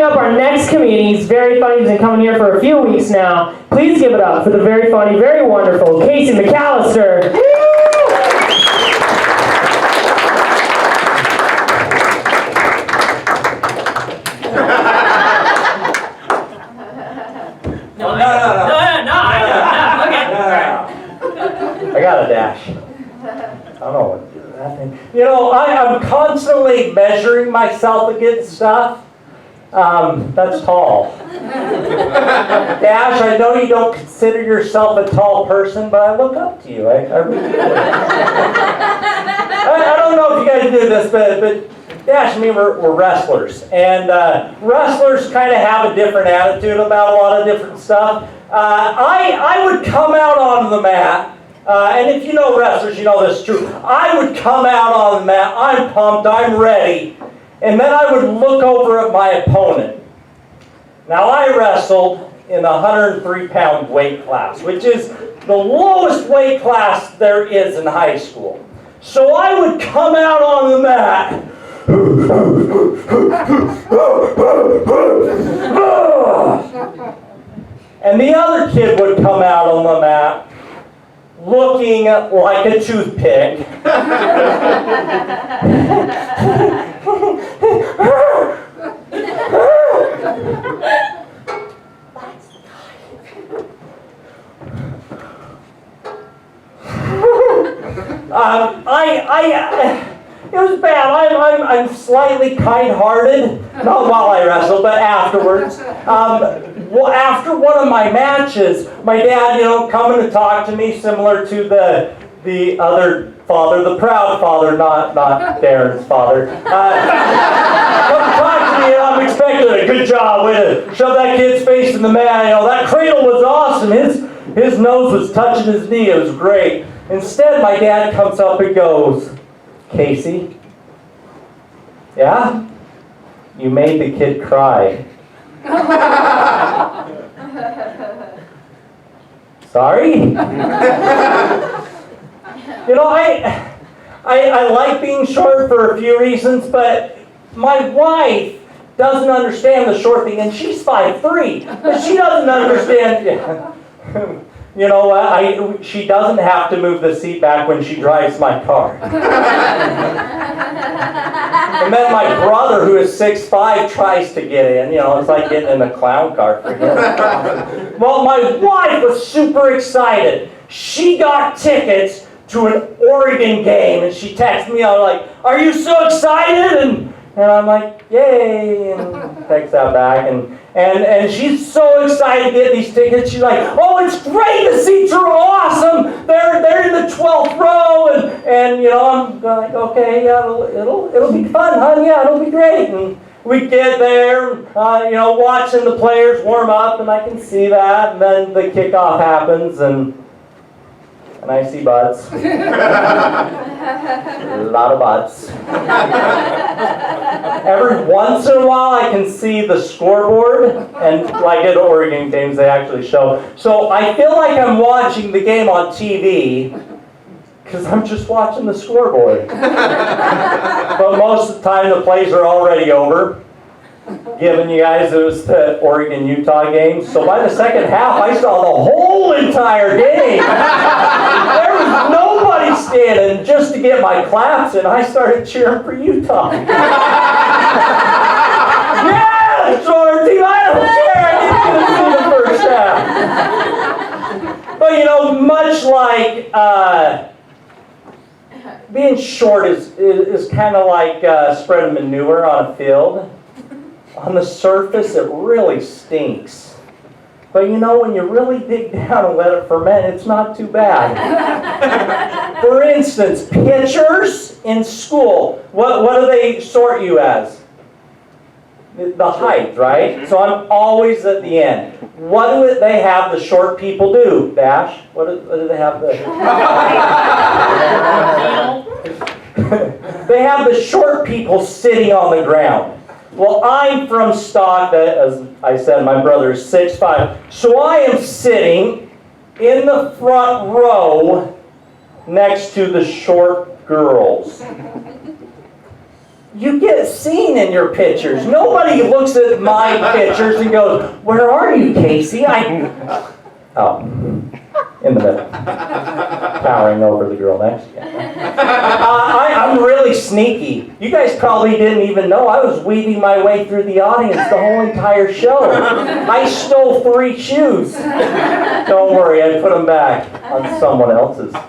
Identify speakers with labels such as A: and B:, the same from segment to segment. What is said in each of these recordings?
A: up our next comedian. He's very funny. He's been coming here for a few weeks now. Please give it up for the very funny, very wonderful Kacey McAllister.
B: I got a dash. I don't know what that thing. You know, I'm constantly measuring myself against stuff. That's tall. Dash, I know you don't consider yourself a tall person, but I look up to you. I really do. I don't know if you guys do this, but Dash and me, we're wrestlers. And wrestlers kind of have a different attitude about a lot of different stuff. I would come out on the mat. And if you know wrestlers, you know this is true. I would come out on the mat, I'm pumped, I'm ready, and then I would look over at my opponent. Now I wrestled in the 103-pound weight class, which is the lowest weight class there is in high school. So I would come out on the mat. And the other kid would come out on the mat looking like a toothpick. It was bad. I'm slightly kind-hearted, not while I wrestle, but afterwards. After one of my matches, my dad, coming to talk to me, similar to the other father, the proud father, not Darren's father. Come talk to me, and I'm expecting a good job, way to shove that kid's face in the mat. That cradle was awesome. His nose was touching his knee. It was great. Instead, my dad comes up and goes, Kacey, yeah? You made the kid cry. Sorry? I like being short for a few reasons, but my wife doesn't understand the short thing, and she's 5'3", but she doesn't understand. You know what? She doesn't have to move the seat back when she drives my car. And then my brother, who is 6'5", tries to get in. It's like getting in a clown car for him. Well, my wife was super excited. She got tickets to an Oregon game, and she texted me out like, "Are you so excited?" And I'm like, "Yay!" And text that back, and she's so excited to get these tickets. She's like, "Oh, it's great! The seats are awesome. They're in the 12th row." And I'm like, "Okay, yeah, it'll be fun, hon. Yeah, it'll be great." And we get there, watching the players warm up, and I can see that. And then the kickoff happens, and I see butts. A lot of butts. Every once in a while I can see the scoreboard, and like at Oregon games they actually show. So I feel like I'm watching the game on TV because I'm just watching the scoreboard. But most of the time the plays are already over. Giving you guys, it was the Oregon-Utah game. So by the second half, I saw the whole entire game. There was nobody standing just to get my claps, and I started cheering for Utah. Yeah, it's our team. I don't care. I didn't even see the first half. But much like being short is kind of like spreading manure on a field. On the surface, it really stinks. But when you really dig down and let it ferment, it's not too bad. For instance, pitchers in school, what do they sort you as? The height, right? So I'm always at the end. What do they have the short people do? Dash? What do they have They have the short people sitting on the ground. Well, I'm from stock, as I said, my brother is 6'5". So I am sitting in the front row next to the short girls. you get seen in your pictures. Nobody looks at my pictures and goes, "Where are you, Kacey?" Oh, in the middle. Towering over the girl next to you. I'm really sneaky. You guys probably didn't even know I was weaving my way through the audience the whole entire show. I stole 3 shoes. Don't worry, I put them back on someone else's feet.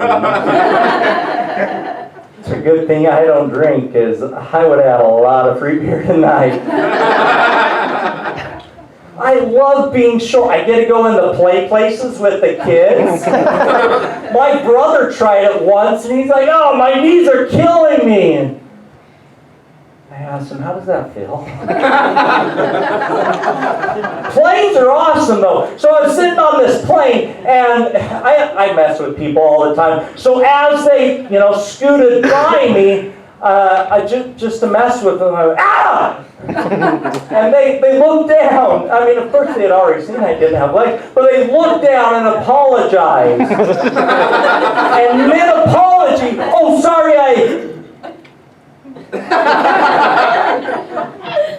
B: It's a good thing I don't drink, because I would have had a lot of free beer tonight. I love being short. I get to go in the play places with the kids. My brother tried it once, and he's like, "Oh, my knees are killing me." And I asked him, "How does that feel?" Planes are awesome, though. So I was sitting on this plane, and I mess with people all the time. So as they, scooted by me, just to mess with them, I went, "Ah!" And they looked down. I mean, of course they had already seen I didn't have legs, but they looked down and apologized. And mid-apology, "Oh, sorry,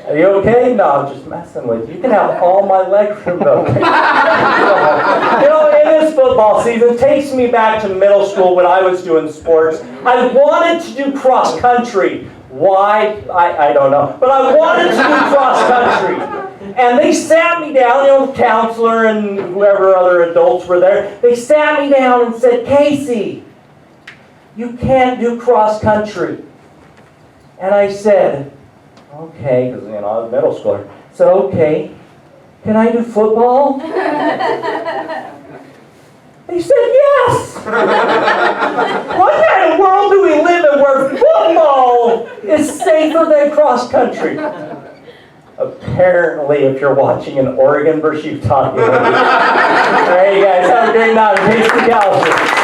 B: Are you okay?" "No, I'm just messing with you. You can have all my leg removed." It is football season. It takes me back to middle school when I was doing sports. I wanted to do cross country. Why? I don't know. But I wanted to do cross country. And they sat me down, the counselor and whoever other adults were there. They sat me down and said, "Kacey, you can't do cross country." And I said, "Okay," because I was a middle schooler. So, "Okay, can I do football?" They said, "Yes!" What kind of world do we live in where football is safer than cross country? Apparently, if you're watching an Oregon versus Utah game. All right, you guys, have a great night. Kacey McAllister.